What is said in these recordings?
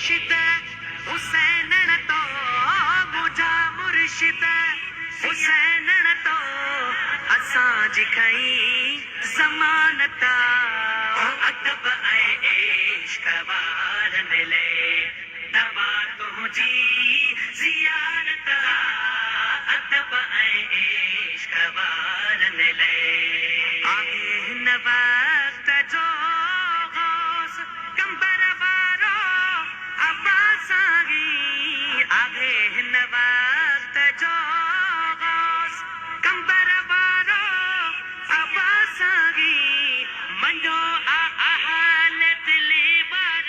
मुर्शिद हुसैन तो मुझा मुर्शिद हुसैन तो असां जिखई ज़मानता अदब ऐं इश्क वारन ले दवा तुंहिंजी ज़ियारत अदब ऐं इश्क वारन ले आहे हिन वक्त जो गौस कंबर वारो अब्बासागी आहे हिन वक्त जो गौस कंबर वारो अब्बासागी मनो अहल दिली बार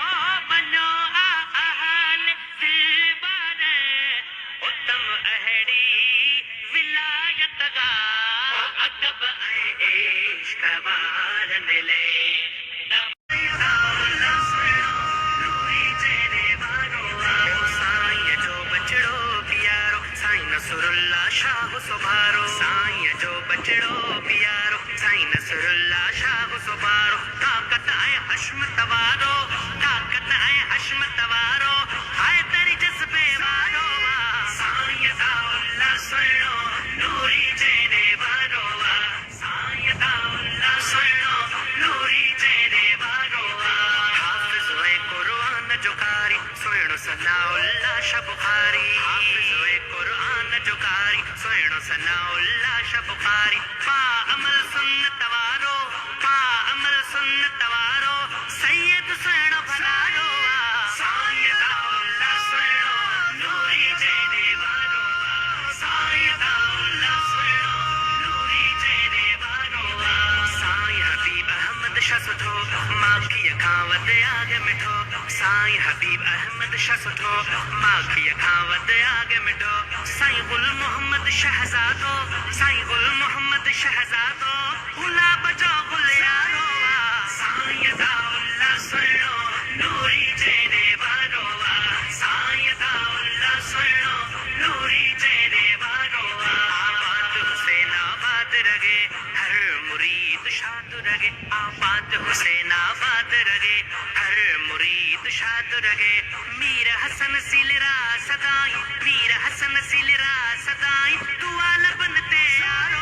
ओ मनो अहल दिल बार उत्तम अहड़ी विलायत गा अदब ऐं इश्क वारन ले नसरुल्ला शाह सुभारो साईं जो बचड़ो प्यारो साईं नसरुल्ला शाह सुभारो ताकत ऐं हशमत वारो ताकत ऐं हशमत वारो हाय तेरी जज्बे वारो साईं दाउल्ला सुनो नूरी जेने वारो साईं दाउल्ला सुनो नूरी जेने वारो हाफिज़ ए कुरान जो कारी सुनो सनाउल्ला शाह बुखारी हाफिज़ ए कुरान जो कारी सुनो सनाउल्ला शाह बुखारी पा अमल सुन्नत वारो पा अमल सुन्नत वारो सैयद सुनो भलारो साईं दाउल्ला सुनो नूरी जेने वारो साईं दाउल्ला सुनो नूरी जेने वारो साईं हबीब अहमद शाह सुठो माखी खावत आगे मिठो साईं हबीब अहमद शाह सुठो माखी खावत आगे मिठो साईं गुल मोहम्मद शहजादो साईं गुल मोहम्मद शहजादो गुलाब जो गुल यारो साईं दाउल्ला सुनो नूरी जेने वारो साईं दाउल्ला सुनो नूरी जेने वारो आबाद हुसैन आबाद रगे हर मुरीद शाद रगे आबाद हुसैन आबाद रगे हर मुरीद शाद रगे मीर हसन सिलरा सदाई मीर हसन सिलरा सदाई दुआ लबन ते यारो